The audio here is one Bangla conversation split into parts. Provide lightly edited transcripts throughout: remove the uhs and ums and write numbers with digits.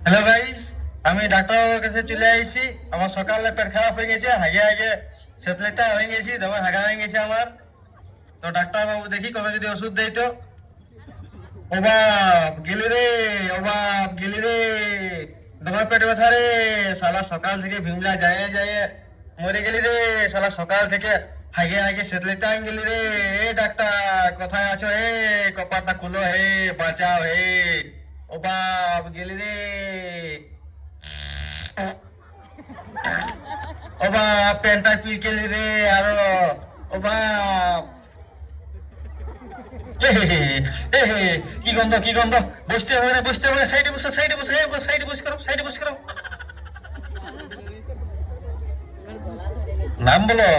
হ্যালো গাইস, আমি ডাক্তারের কাছে চলে আইছি। আমার সকালে পেট খারাপ হয়ে গেছে, হাগে হাগে সেতলেটা হয়ে গেছি, দমে হাগা হয়ে গেছে আমার। তো ডাক্তার বাবু দেখি কবে যদি ওষুধ দেয় তো। ও বাপ গেলি রে, ও বাপ গেলি রে, দমে পেট ব্যথা রে শালা। সকাল থেকে ভিমলা যায় যায় মরে গেলি রে শালা। সকাল থেকে হাগে হাগে সেতলেটা হয়ে গেলি রে। এ ডাক্তার কোথায় আছো? হে কপারটা খুলো, হে বাঁচাও হে। ও বাপ গেলি রে, ও বাপ প্যান্টটা পিলকেলি রে আরো। ও বাপ কি গন্ধ, কি গন্ধ। বসতে হবে না, বসতে হবে না, সাইডে বসো, সাইডে বসো, সাইডে বসে করো, সাইডে বসে করো। নাম বলো।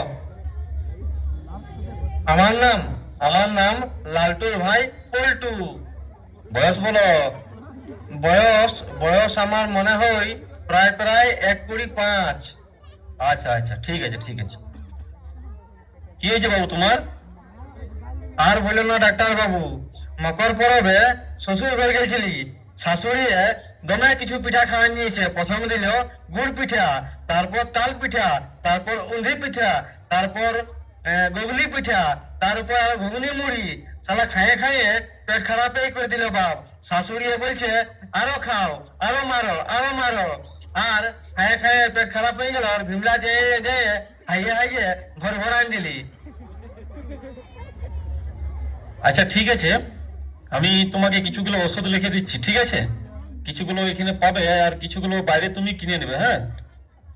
আমার নাম লালটুর ভাই পল্টু। বয়স বলো। বয়স বয়স আমার মনে হয় প্রায় প্রায় 1-25। আচ্ছা আচ্ছা, ঠিক আছে ঠিক আছে। কি হয়েছে বাবু তোমার? আর বললো না ডাক্তার বাবু, মকর পরবে শ্বশুর ঘরে গেছিলি, শাশুড়ি দমে কিছু পিঠা খাওয়া নিয়েছে। প্রথম দিল গুড় পিঠা, তারপর তাল পিঠা, তারপর উন্ধি পিঠা, তারপর গুগলি পিঠা, তার উপর আর ঘুগনি মুড়ি। শালা খাইয়ে খাইয়ে পেট খারাপই করে দিল বাপ। শাশুড়ি বলছে আরো খাও, আরো মারো, আরো মারো। আর খাইয়ে খাইয়ে পেট খারাপ হয়ে গেল। আর ভিমলা যে যে হাইয়ে হাইয়ে ঘর ভরান দিলি। আচ্ছা ঠিক আছে, আমি তোমাকে কিছুগুলো ওষুধ লিখে দিচ্ছি, ঠিক আছে? কিছুগুলো এখানে পাবে আর কিছুগুলো বাইরে তুমি কিনে নেবে, হ্যাঁ?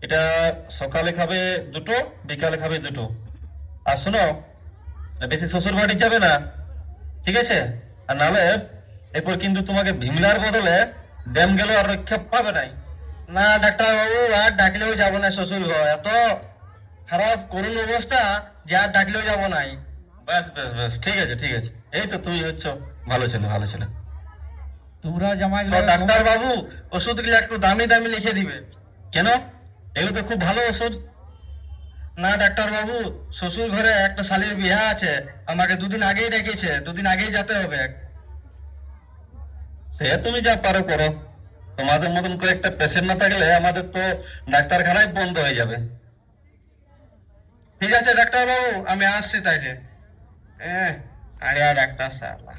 এটা সকালে খাবে দুটো, বিকালে খাবে দুটো। আর শোনো, বেশি শ্বশুর বাড়ি যাবে না, ঠিক আছে? আর নাহলে এরপর কিন্তু তোমাকে ভিমলার বদলে ড্যাম গেল আর রক্ষা পাবে নাই। না ডাক্তার বাবু, আর ডাকলেও যাবো না শ্বশুর ঘর। এত খারাপ করুণ অবস্থা যে আর ডাকলেও যাবো নাই। ব্যাস ব্যাস ব্যাস, ঠিক আছে ঠিক আছে। এই তো তুমি হচ্ছ ভালো ছেলে, ভালো ছেলে। তোমরা জামাই ডাক্তার বাবু, ওষুধ গুলো একটু দামি দামি লিখে দিবে। কেন? এগুলো তো খুব ভালো ওষুধ। না ডাক্তার বাবু, শ্বশুর ঘরে একটা শালীর বিয়ে আছে, আমাকে দুদিন আগেই ডেকেছে, দুদিন আগেই যেতে হবে। সে তুমি যা পারো করো। তোমাদের মতন করে একটা পেশেন্ট না থাকলে আমাদের তো ডাক্তারখানায় বন্ধ হয়ে যাবে। ঠিক আছে ডাক্তার বাবু, আমি আসছি তাইলে। আরে ডাক্তার সালা,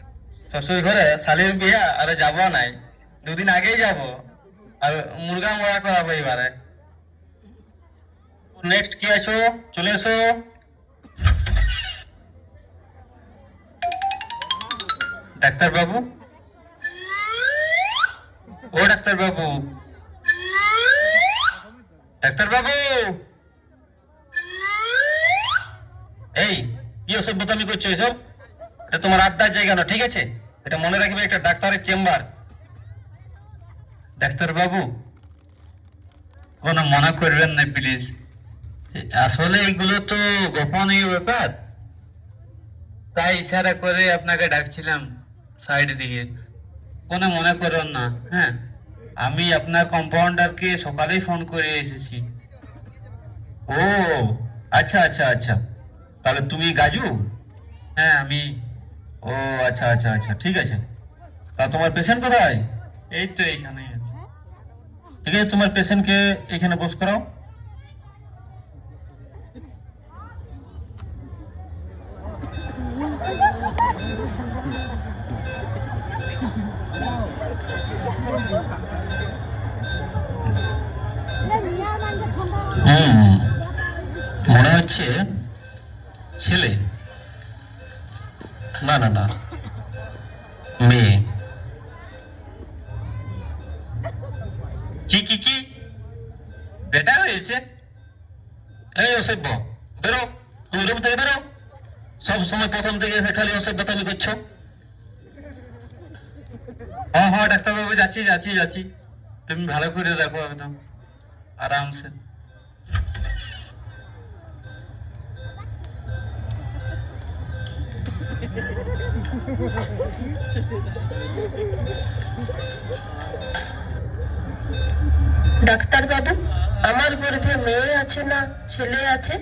শ্বশুর ঘরে শালীর বিয়া আরে যাবো নাই, দুদিন আগেই যাব। আর মুরগা মোড়া করাবো এবারে। নেক্সট কি আছো? চলে এসো। ডাক্তার বাবু, ও ডাক্তার বাবু, ডাক্তার বাবু, এই কি ওসব বোতামি করছো? এসব এটা তোমার আড্ডার জায়গা না, ঠিক আছে? এটা মনে রাখবে, একটা ডাক্তারের চেম্বার। ডাক্তার বাবু, কোনো মনে করবেন না প্লিজ। আসলে এগুলো তো গোপনীয় ব্যাপার, তাই ইশারা করে আপনাকে ডাকছিলাম সাইড দিকে। কোনো মনে করেন না, হ্যাঁ? আমি আপনার কম্পাউন্ডারকে সকালেই ফোন করে এসেছি। ও আচ্ছা আচ্ছা আচ্ছা, তাহলে তুমি গাজু? হ্যাঁ আমি। ও আচ্ছা আচ্ছা আচ্ছা, ঠিক আছে। তা তোমার পেশেন্ট কোথায়? এই তো এইখানে আছে। ঠিক আছে, তোমার পেশেন্টকে এখানে বস করাও। হুম, মনে হচ্ছে ছেলে। না না না, মেয়ে। কি কি কি বেটা হয়েছে? এই অসভ্য, বেরো, তুমি রুম থেকে বেরো। সব সময় প্রথম থেকে এসে খালি অসভ্যতামি করছো। হ্যাঁ হ্যাঁ ডাক্তারবাবু, যাচ্ছি যাচ্ছি যাচ্ছি। তুমি ভালো করে দেখো, একদম আরামসে। ডাক্তার বাবু, আমার গর্ভে মেয়ে আছে না ছেলে আছে?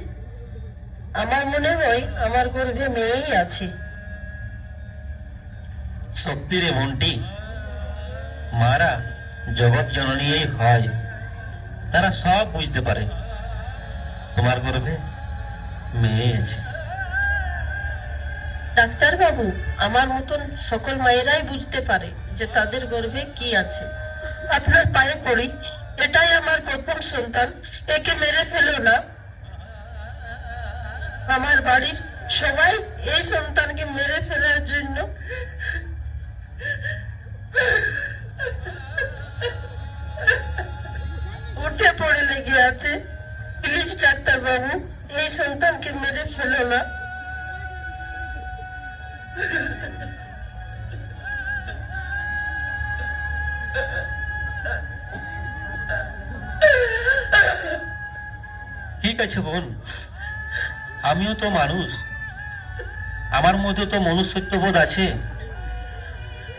আমার মনে হয় আমার গর্ভে মেয়েই আছে। সত্যি রে মন্টি, মারা জগৎ জননী হয়, তারা সব বুঝতে পারে তোমার গর্ভে মেয়ে আছে। ডাক্তার বাবু, আমার মতন সকল মায়েরাই বুঝতে পারে যে তাদের গর্ভে কি আছে। আপনার পায়ে পড়ি, এটাই আমার প্রথম সন্তান, একে মেরে ফেলো না। আমার বাড়ির সবাই এই সন্তানকে মেরে ফেলার জন্য উঠে পড়ে লেগে আছে। প্লিজ ডাক্তার বাবু, এই সন্তানকে মেরে ফেলো না। ঠিক আছে বোন, আমিও তো মানুষ, আমার মধ্যে তো মনুষ্যত্ববোধ আছে।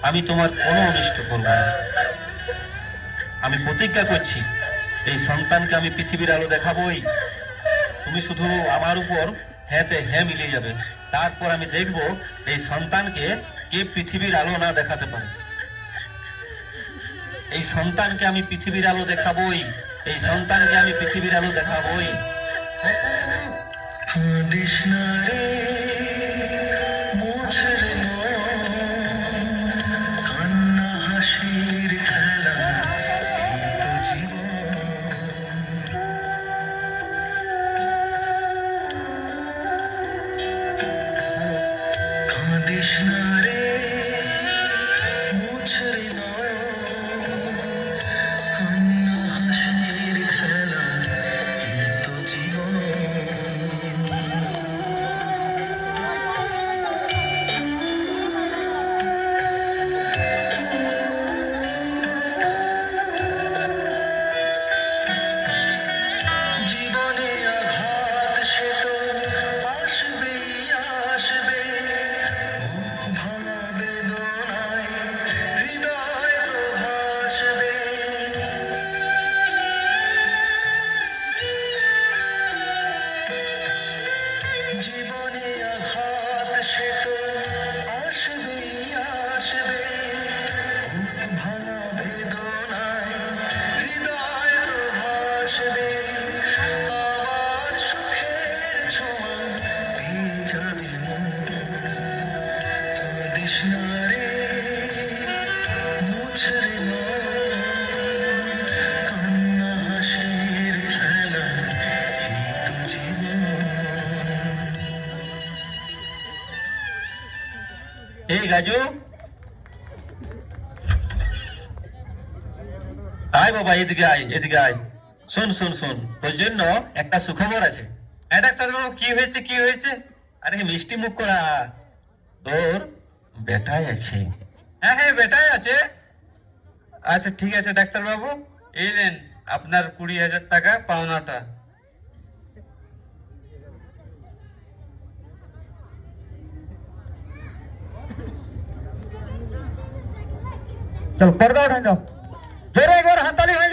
আমি তোমার কোনো অনিষ্ট করব না। আমি প্রতিজ্ঞা করছি, এই সন্তানকে আমি পৃথিবীর আলো দেখাবই। তুমি শুধু আমার উপর হ্যাঁতে হ্যাঁ মিলিয়ে যাবে, তারপর আমি দেখব এই সন্তানকে কে পৃথিবীর আলো না দেখাতে পারে। এই সন্তানকে আমি পৃথিবীর আলো দেখাবই, এই সন্তানকে আমি পৃথিবীর আলো দেখাবই। এই গাজু, আয় বাবা, এদিকে আয়, এদিকে আয়। শোন শোন শোন, তোর জন্য একটা সুখবর আছে। হ্যাঁ ডাক্তারবাবু, কি হয়েছে কি হয়েছে? আরে মিষ্টি মুখ করা, তোর বেটাই আছে। হ্যাঁ হ্যাঁ, বেটাই আছে। আচ্ছা ঠিক আছে ডাক্তারবাবু, এই নেন আপনার 20,000 টাকা পাওনাটা। चल पर्दा उठा जाओ, जोरे एक बार हाथ ताली हो